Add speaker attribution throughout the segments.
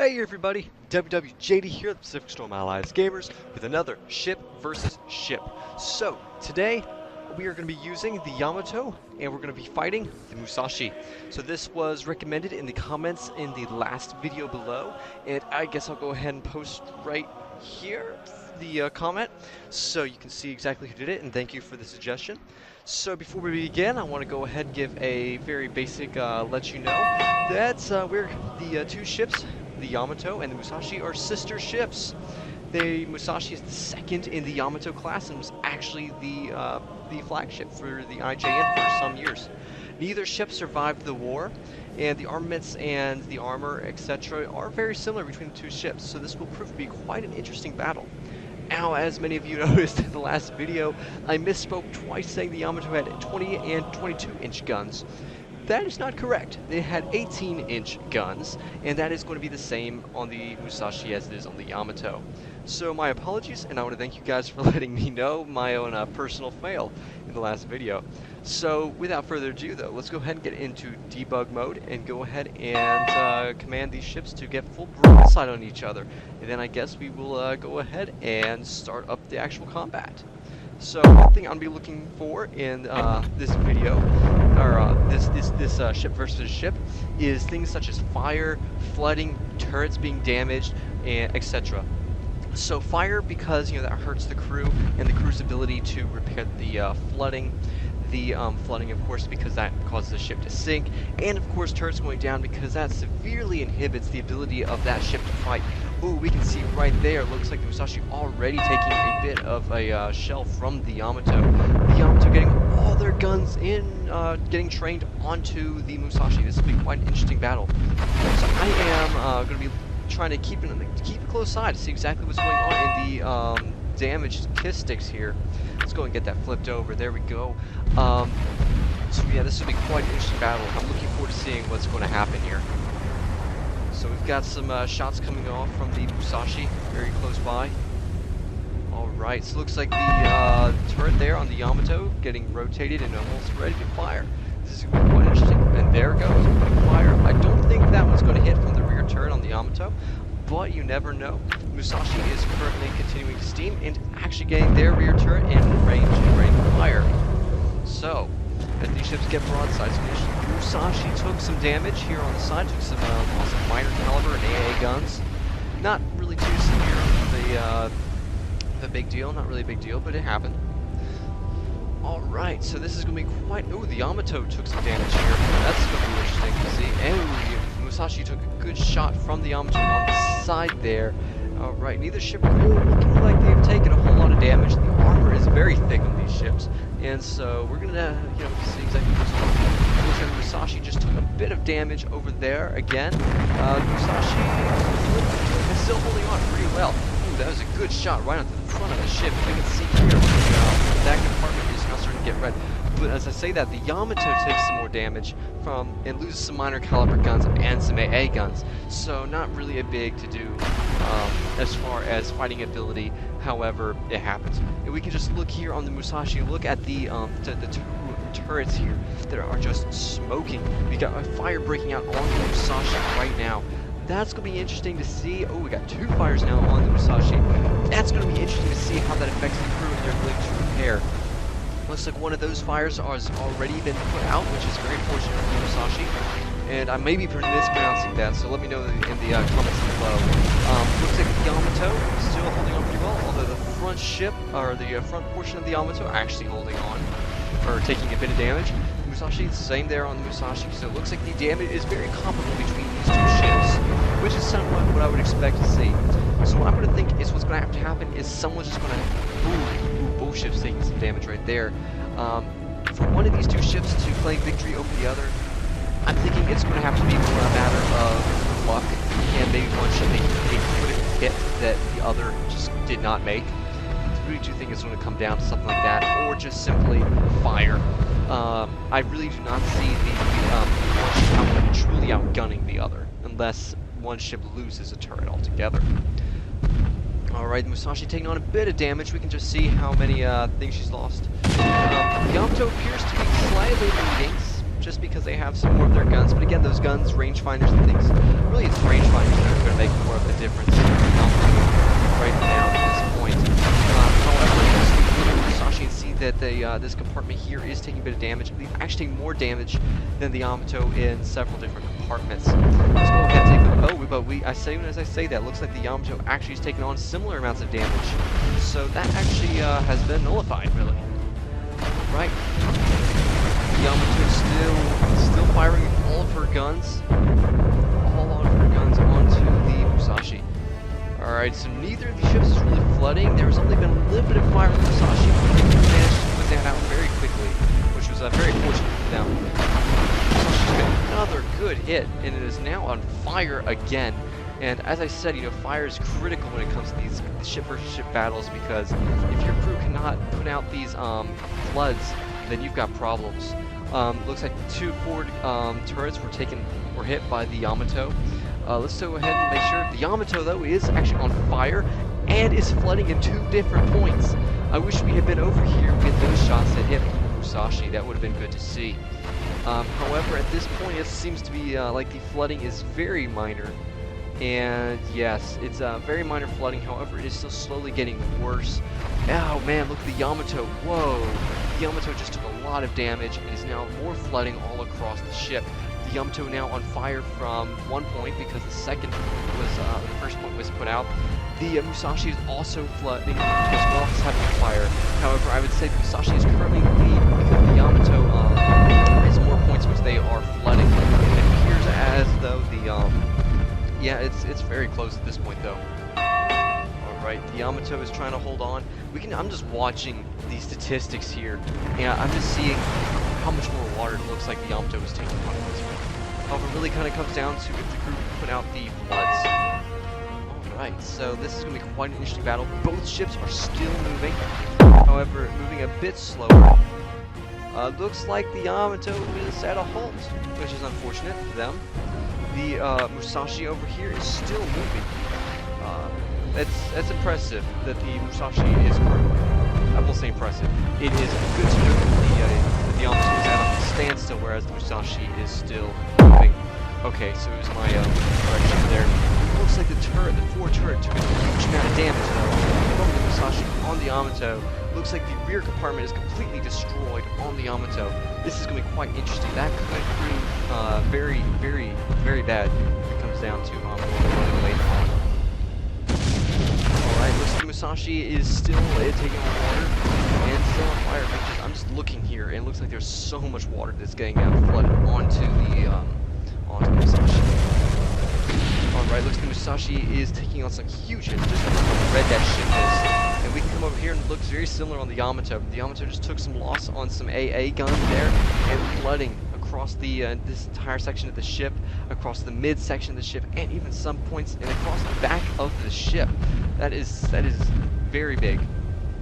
Speaker 1: Hey everybody, WWJD here at Pacific Storm Allies Gamers with another ship versus ship. So, today we are going to be using the Yamato and we're going to be fighting the Musashi. So this was recommended in the comments in the last video below, and I guess I'll go ahead and post right here the comment so you can see exactly who did it, and thank you for the suggestion. So before we begin, I want to go ahead and give a very basic let you know that we're the two ships, the Yamato and the Musashi, are sister ships. The Musashi is the second in the Yamato class and was actually the flagship for the IJN for some years. Neither ship survived the war, and the armaments and the armor, etc., are very similar between the two ships, so this will prove to be quite an interesting battle. Now, as many of you noticed in the last video, I misspoke twice saying the Yamato had 20 and 22-inch guns. That is not correct. They had 18-inch guns, and that is going to be the same on the Musashi as it is on the Yamato. So my apologies, and I want to thank you guys for letting me know my own personal fail in the last video. So without further ado though, let's go ahead and get into debug mode and go ahead and command these ships to get full broadside on each other. And then I guess we will go ahead and start up the actual combat. So one thing I'll be looking for in this video, or this ship versus ship, is things such as fire, flooding, turrets being damaged, and etc. So fire, because that hurts the crew and the crew's ability to repair the flooding. The flooding, of course, because that causes the ship to sink, and of course turrets going down because that severely inhibits the ability of that ship to fight. Ooh, we can see right there, looks like the Musashi already taking a bit of a shell from the Yamato. The Yamato getting all their guns in, getting trained onto the Musashi. This will be quite an interesting battle. So I am going to be trying to keep a close eye to see exactly what's going on in the damaged kiss sticks here. Let's go and get that flipped over. There we go. So yeah, this will be quite an interesting battle. I'm looking forward to seeing what's going to happen here. So we've got some shots coming off from the Musashi, very close by. Alright, so it looks like the turret there on the Yamato getting rotated and almost ready to fire. This is going to be quite interesting. And there it goes, quick fire. I don't think that one's going to hit from the rear turret on the Yamato, but you never know. Musashi is currently continuing to steam and actually getting their rear turret in range and ready to fire. So, as these ships get broadsides, Musashi took some damage here on the side, took some minor caliber and AA guns. Not really too severe, the big deal, not really a big deal, but it happened. Alright, so this is going to be quite... Oh, the Yamato took some damage here. That's going to be interesting to see. And Musashi took a good shot from the Yamato on the side there. Alright, neither ship really looking like they've taken a whole lot of damage. The armor is very thick on these ships, and so we're going to, see exactly what's going on. Looks like Musashi just took a bit of damage over there again. Musashi is still holding on pretty well. Ooh, that was a good shot right onto the front of the ship. You can see here that compartment is now starting to get red. But as I say that, the Yamato takes some more damage from and loses some minor caliber guns and some AA guns. So not really a big to do as far as fighting ability. However, it happens. And we can just look here on the Musashi. Look at the two turrets here that are just smoking. We got a fire breaking out on the Musashi right now. That's going to be interesting to see. Oh, we got two fires now on the Musashi. That's going to be interesting to see how that affects the crew and their ability to repair. Looks like one of those fires has already been put out, which is very fortunate for Musashi. And I may be mispronouncing that, so let me know in the comments below. Looks like the Yamato is still holding on pretty well, although the front ship, or the front portion of the Yamato, actually holding on, or taking a bit of damage. Musashi, the same there on the Musashi, so it looks like the damage is very comparable between these two ships, which is somewhat what I would expect to see. So what I'm going to think is what's going to have to happen is someone's just going to... Ooh, both ships taking some damage right there. For one of these two ships to claim victory over the other, I'm thinking it's going to have to be more a matter of luck, and maybe one ship making a critical hit that the other just did not make. I really do think it's going to come down to something like that, or just simply fire. I really do not see the one ship truly outgunning the other, unless one ship loses a turret altogether. Alright, Musashi taking on a bit of damage. We can just see how many things she's lost. Yamato appears to be slightly leading, just because they have some more of their guns. But again, those guns, rangefinders and things, really it's rangefinders that are going to make more of the difference right now at this point. However, you see the Musashi and see that this compartment here is taking a bit of damage. I believe actually taking more damage than the Yamato in several different compartments. Let's go ahead and take a look. Oh, but as I say that, looks like the Yamato actually is taking on similar amounts of damage. So that actually has been nullified, really. Right. The Yamato is still firing all of her guns. All of her guns onto the Musashi. Alright, so neither of the ships is really flooding. There has only been a little bit of fire with Musashi, but they managed to put that out very quickly, which was very fortunate for them. Musashi's got another good hit, and it is now on fire again. And as I said, you know, fire is critical when it comes to these ship versus ship battles, because if your crew cannot put out these floods, then you've got problems. Looks like the two forward turrets were hit by the Yamato. Let's go ahead and make sure. The Yamato, though, is actually on fire and is flooding in 2 different points. I wish we had been over here with those shots that hit Musashi. That would have been good to see. However, at this point, it seems to be like the flooding is very minor. And yes, it's very minor flooding. However, it is still slowly getting worse. Oh man, look at the Yamato. Whoa. The Yamato just took a lot of damage and is now more flooding all across the ship. The Yamato now on fire from one point because the first point was put out. The Musashi is also flooding as well as having fire. However, I would say the Musashi is currently in the lead because the Yamato has more points which they are flooding. It appears as though yeah, it's very close at this point though. Alright, the Yamato is trying to hold on. I'm just watching the statistics here, and I'm just seeing how much more water it looks like the Yamato is taking on this one. However, it really kind of comes down to if the crew put out the floods. Alright, so this is going to be quite an interesting battle. Both ships are still moving, however, moving a bit slower. Looks like the Yamato is at a halt, which is unfortunate for them. The Musashi over here is still moving. It's impressive that the Musashi is I will say impressive. It is good to know that the Yamato is at a standstill, whereas the Musashi is still moving. Okay, so it was my correction there. It looks like the forward turret took a huge amount of damage from the Musashi on the Yamato. Looks like the rear compartment is completely destroyed on the Yamato. This is going to be quite interesting. That could prove very, very, very bad if it comes down to running later on. Alright, looks like the Musashi is still taking on water and still on fire. I'm just looking here, and it looks like there's so much water that's getting flooded onto the Musashi. Alright, looks like the Musashi is taking on some huge hits, just like how red that ship is. And we can come over here and it looks very similar on the Yamato. The Yamato just took some loss on some AA guns there, and flooding across the this entire section of the ship, across the mid section of the ship, and even some points and across the back of the ship. That is very big.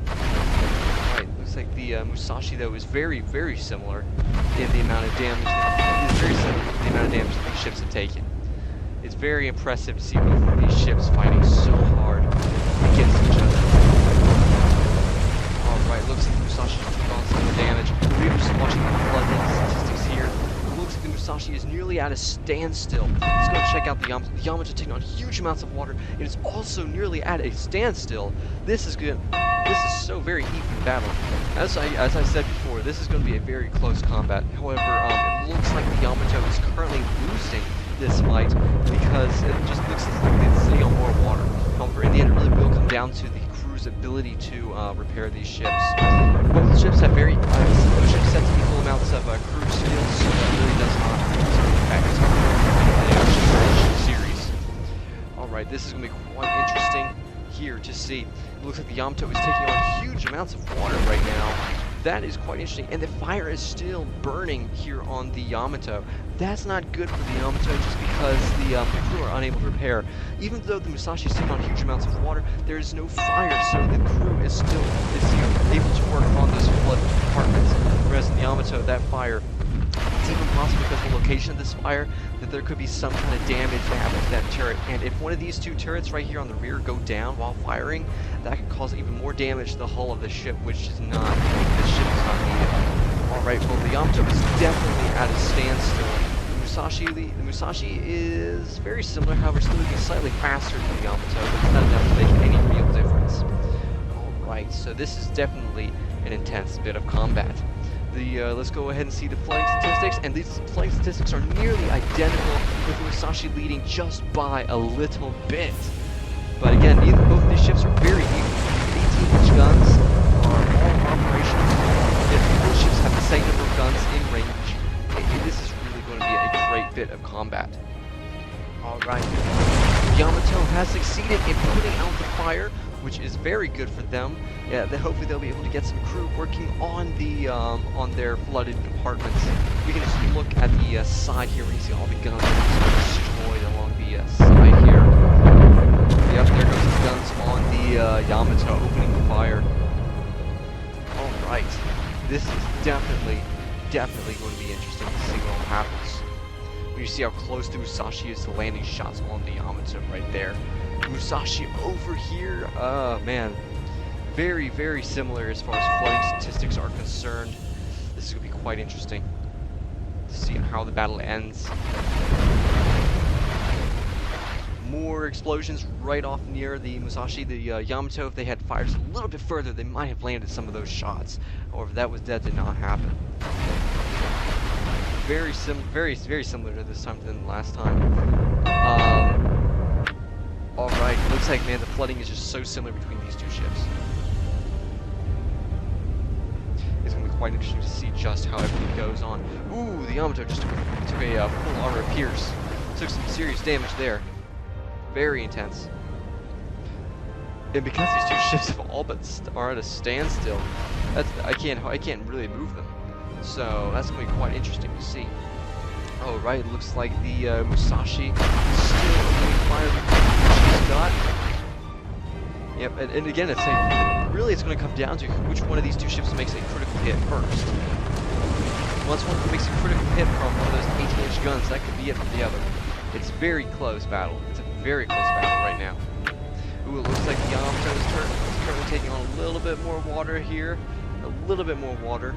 Speaker 1: Alright, looks like the Musashi though is very, very similar in the amount of damage that these ships have taken. It's very impressive to see both of these ships fighting so hard against each other. Alright, looks like the Musashi took on some more damage. We're just watching the flood statistics here. It looks like the Musashi is nearly at a standstill. Let's go check out the Yamato. The Yamato taking on huge amounts of water. It is also nearly at a standstill. This is good. This is so very even battle. As I said before, this is going to be a very close combat. However, it looks like the Yamato is currently losing this fight because it just looks like it's sitting on more water. However, in the end, it really will come down to the crew's ability to repair these ships. Both ships have very similar ship sets, equal amounts of crew skills, so that really does not impact the series. Alright, this is going to be quite interesting here to see. It looks like the Yamato is taking on huge amounts of water right now. That is quite interesting, and the fire is still burning here on the Yamato. That's not good for the Yamato just because the crew are unable to repair. Even though the Musashi is taking on huge amounts of water, there is no fire, so the crew is still able to work on those flood compartments. Whereas in the Yamato, that fire, it's even possible because of the location of this fire that there could be some kind of damage that happens to that turret. And if one of these two turrets right here on the rear go down while firing, that could cause even more damage to the hull of the ship, which is not, this ship is not needed. Alright, well, the Yamato is definitely at a standstill. The Musashi is very similar, however, still looking slightly faster than the Yamato, but it's not enough to make any real difference. Alright, so this is definitely an intense bit of combat. Let's go ahead and see the flooding statistics, and these flooding statistics are nearly identical, with the Musashi leading just by a little bit. But again, both of these ships are very equal. 18-inch guns are all operational. If both ships have the same number of guns in range, this is really going to be a great bit of combat. Alright, Yamato has succeeded in putting out the fire, which is very good for them. Yeah, hopefully they'll be able to get some crew working on their flooded compartments. We can just look at the side here where you see all the guns destroyed along the side here. Yep, there goes the guns on the Yamato opening fire. Alright, this is definitely going to be interesting to see what happens. When you see how close the Musashi is to landing shots on the Yamato right there. Musashi over here, man, very, very similar as far as flooding statistics are concerned. This is going to be quite interesting to see how the battle ends. More explosions right off near the Musashi. The Yamato, if they had fired just a little bit further, they might have landed some of those shots. However, that did not happen. Very similar to this time than last time. Alright, looks like, man, the flooding is just so similar between these two ships. It's going to be quite interesting to see just how everything goes on. Ooh, the Yamato just took a full armor pierce. Took some serious damage there. Very intense. And because these two ships have all but are at a standstill, I can't really move them. So that's going to be quite interesting to see. Oh right, it looks like the Musashi is still opening fire with what she's got. Yep, and again, it's going to come down to which one of these two ships makes a critical hit first. Once one makes a critical hit from one of those 18-inch guns, that could be it for the other. It's a very close battle. It's a very close battle right now. Ooh, it looks like the Yamato is currently taking on a little bit more water here. A little bit more water.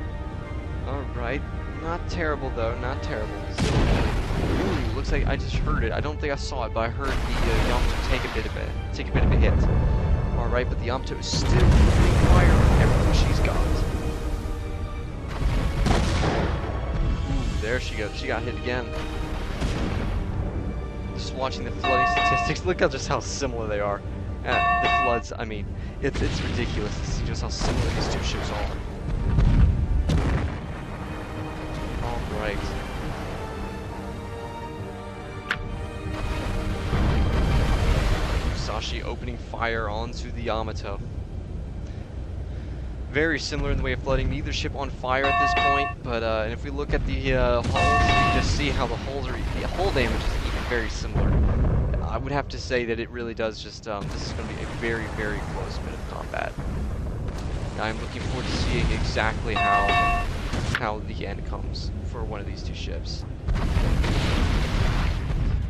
Speaker 1: Alright. Not terrible though, not terrible. Ooh, looks like I just heard it. I don't think I saw it, but I heard the Yamato take a bit of a hit. Alright, but the Yamato is still opening fire on everything she's got. Ooh, there she goes. She got hit again. Just watching the flooding statistics, look at just how similar they are. The floods, I mean, it's ridiculous to see just how similar these two ships are. Alright. Musashi opening fire onto the Yamato. Very similar in the way of flooding. Neither ship on fire at this point, but and if we look at the hulls, you can just see how the hull damage is even very similar. I would have to say that it really does just, this is going to be a very, very close bit of combat. I'm looking forward to seeing exactly how the end comes for one of these two ships.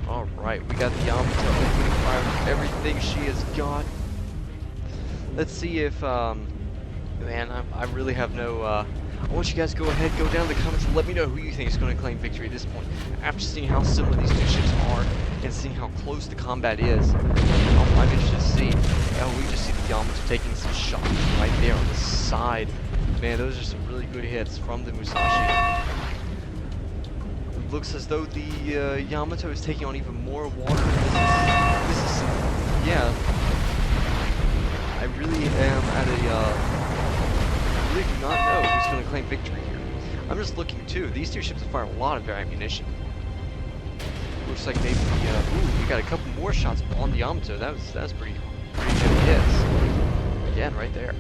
Speaker 1: Alright, we got the Yamato opening fire with everything she has got. Let's see if, man, I really have no, I want you guys to go ahead, go down in the comments and let me know who you think is going to claim victory at this point. After seeing how similar these two ships are, and seeing how close the combat is, I'm interested to see. Oh, we just see the Yamato taking some shots right there on the side. Man, those are some really good hits from the Musashi. It looks as though the Yamato is taking on even more water. This is yeah. I really am at a, I really do not know who's going to claim victory here. I'm just looking too. These two ships have fired a lot of their ammunition. Looks like maybe, ooh, we got a couple more shots on the Yamato. That was pretty heavy hits. Again, right there.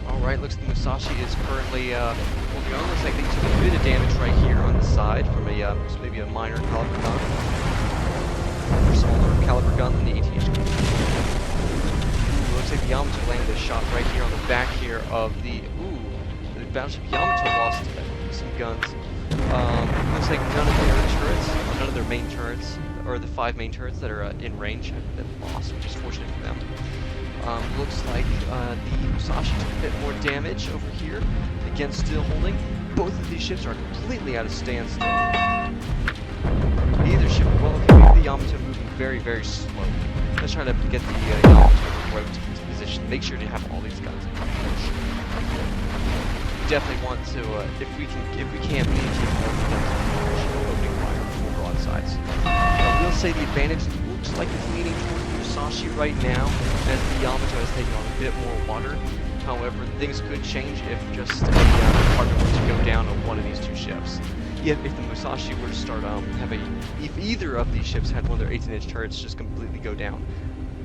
Speaker 1: Alright, looks like the Musashi is currently, holding on. Looks like they took a bit of damage right here on the side from maybe a minor caliber gun. Or smaller caliber gun than the 18-inch gun. Ooh, looks like the Yamato landed a shot right here on the back here of the, the battleship Yamato lost some guns. Looks like none of their turrets, none of their main turrets, or the 5 main turrets that are in range have been lost, which is fortunate for them. Looks like the Musashi took a bit more damage over here. Again, still holding. Both of these ships are completely at a standstill. Either ship, well, okay, maybe the Yamato moving very, very slow. Let's try to get the Yamato right into position. Make sure to have all these guns in position. We definitely want to, if we can't, we need to keep more guns opening fire full broadsides. I will say the advantage looks like it's leaning towards Musashi right now, as the Yamato has taken on a bit more water. However, things could change if just a partner were to go down on one of these two ships. If the Musashi were to start if either of these ships had one of their 18-inch turrets just completely go down,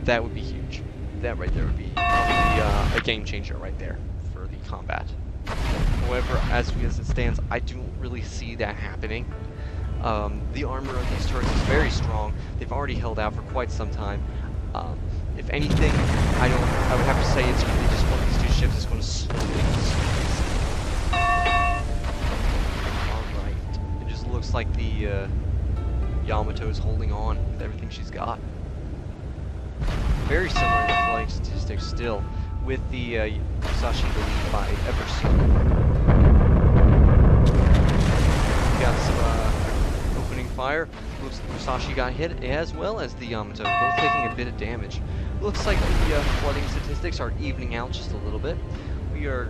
Speaker 1: that would be huge. That right there would be probably a game changer right there for the combat. However, as it stands, I don't really see that happening. The armor of these turrets is very strong. They've already held out for quite some time. If anything, I would have to say it's going to be just one of these two ships is going to slowly. Alright. It just looks like the Yamato is holding on with everything she's got. Very similar to flying statistics still, with the Musashi the lead by ever so. Got some opening fire. Looks like Musashi got hit as well as the Yamato, both taking a bit of damage. Looks like the flooding statistics are evening out just a little bit. Yeah,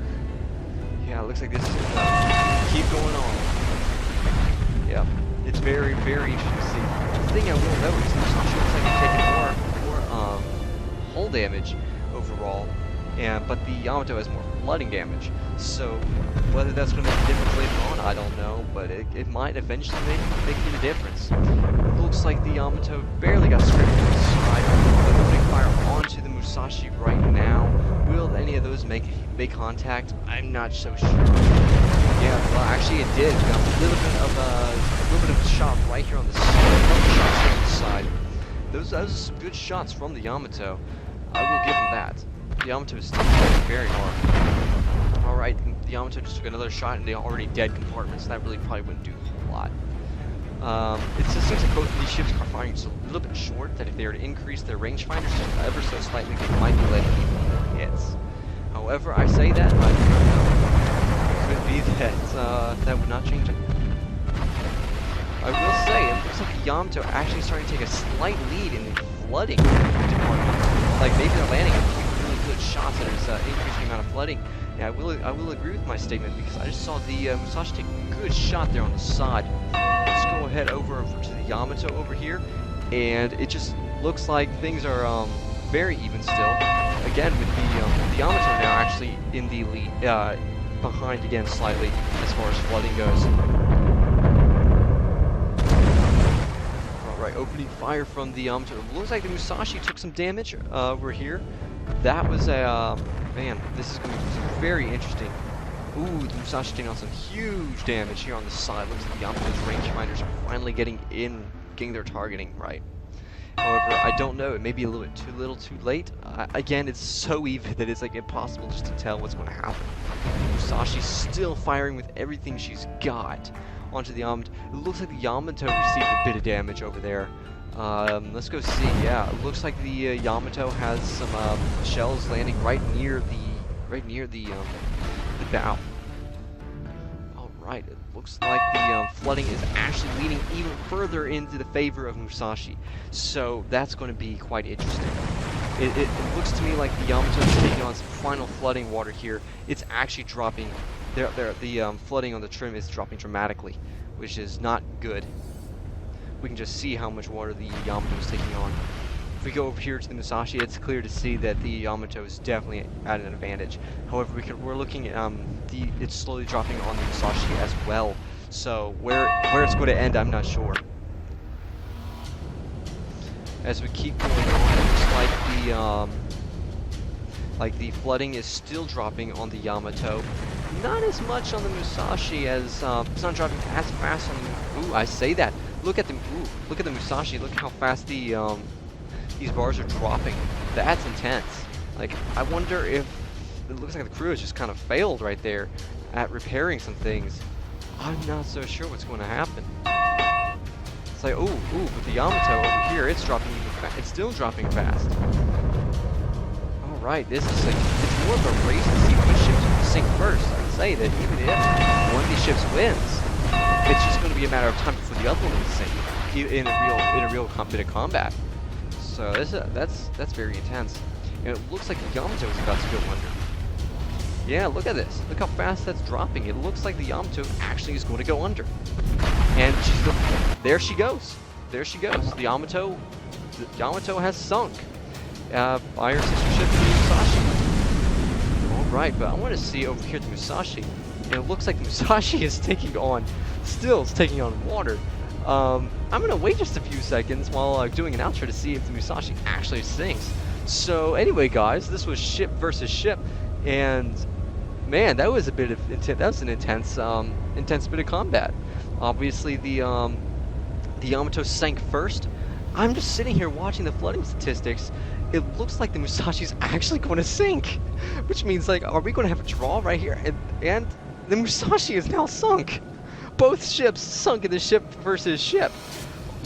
Speaker 1: it looks like this is keep going on. Yeah, it's very, very interesting to see. The thing I will note is Musashi looks like he's taking more hull damage overall, but the Yamato has more flooding damage. So whether that's going to make a difference later on, I don't know, but it might eventually make a difference. It looks like the Yamato barely got scraped to the side, but opening fire onto the Musashi right now. Will any of those make contact? I'm not so sure. Yeah, well, actually it did. Got a little bit of a shot right here on the side. Those are some good shots from the Yamato. I will give him that. The Yamato is still fighting very hard. Alright, the Yamato just took another shot in the already dead compartment, so that really probably wouldn't do a whole lot. It just seems like both of these ships are firing just a little bit short, that if they were to increase their rangefinders just ever so slightly, they might be letting even more hits. However, I say that, I do not know. It could be that that would not change it. I will say, it looks like the Yamato actually starting to take a slight lead in the flooding department. Like, maybe they're landing a few really good shots that is increasing the amount of flooding. Yeah, I will agree with my statement, because I just saw the Musashi take a good shot there on the side. Let's go ahead over to the Yamato over here, and it just looks like things are very even still. Again, with the Yamato now actually in the lead, behind again slightly as far as flooding goes. Alright, opening fire from the Yamato. It looks like the Musashi took some damage over here. That was a, man, this is going to be very interesting. Ooh, the Musashi taking on some huge damage here on the side. Looks like the Yamato's rangefinders are finally getting their targeting right. However, I don't know, it may be a little bit too late. Again, it's so even that it's like impossible just to tell what's going to happen. Musashi's still firing with everything she's got onto the Yamato. It looks like the Yamato received a bit of damage over there. Let's go see. Yeah, it looks like the Yamato has some shells landing right near the bow. Alright, it looks like the flooding is actually leaning even further into the favor of Musashi. So that's going to be quite interesting. It looks to me like the Yamato is taking on some final flooding water here. It's actually dropping. The flooding on the trim is dropping dramatically, which is not good. We can just see how much water the Yamato is taking on. If we go over here to the Musashi, it's clear to see that the Yamato is definitely at an advantage. However, we're looking at it's slowly dropping on the Musashi as well. So where it's going to end, I'm not sure. As we keep going on, it looks like the flooding is still dropping on the Yamato. Not as much on the Musashi as it's not dropping as fast on the. Ooh, I say that. Look at the Musashi. Look how fast these bars are dropping. That's intense. Like, I wonder if it looks like the crew has just kind of failed right there at repairing some things. I'm not so sure what's going to happen. It's like, ooh, but the Yamato over here, it's dropping even fast. It's still dropping fast. All right, this is like, it's more of a race to see which ships will sink first. I can say that even if one of these ships wins, it's just going to be a matter of time before the other one will sink in a real bit of combat. So that's very intense. And it looks like the Yamato is about to go under. Yeah, look at this. Look how fast that's dropping. It looks like the Yamato actually is going to go under. And there she goes. There she goes. The Yamato has sunk by her sister ship, the Musashi. All right, but I want to see over here the Musashi. And it looks like the Musashi is taking on water. I'm going to wait just a few seconds while doing an outro to see if the Musashi actually sinks. So anyway, guys, this was ship versus ship, and man, that was an intense bit of combat. Obviously, the Yamato sank first. I'm just sitting here watching the flooding statistics. It looks like the Musashi's actually going to sink, which means, like, are we going to have a draw right here? And the Musashi is now sunk. Both ships sunk in the ship versus ship.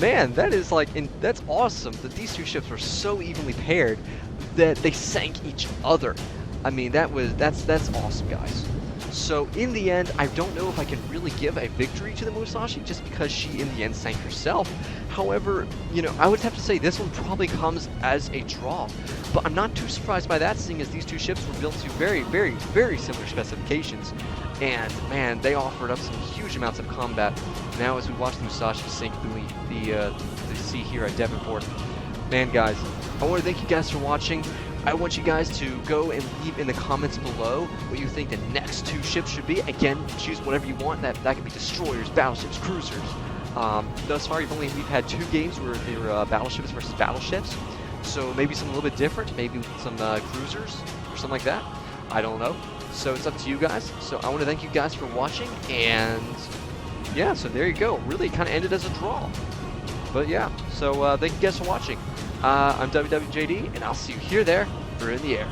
Speaker 1: Man, that is that's awesome that these two ships were so evenly paired that they sank each other. I mean, that's awesome, guys. So in the end, I don't know if I can really give a victory to the Musashi just because she in the end sank herself. However, you know, I would have to say this one probably comes as a draw. But I'm not too surprised by that, seeing as these two ships were built to very, very, very similar specifications. And man, they offered up some huge amounts of combat. Now as we watch the Musashi sink the sea here at Devonport. Man, guys, I want to thank you guys for watching. I want you guys to go and leave in the comments below what you think the next two ships should be. Again, choose whatever you want. That could be destroyers, battleships, cruisers. Thus far, we've had 2 games where they were battleships versus battleships. So maybe something a little bit different. Maybe some cruisers or something like that. I don't know. So it's up to you guys. So I want to thank you guys for watching. And yeah, so there you go. Really kind of ended as a draw. But yeah, so thank you guys for watching. I'm WWJD, and I'll see you here, there, or in the air.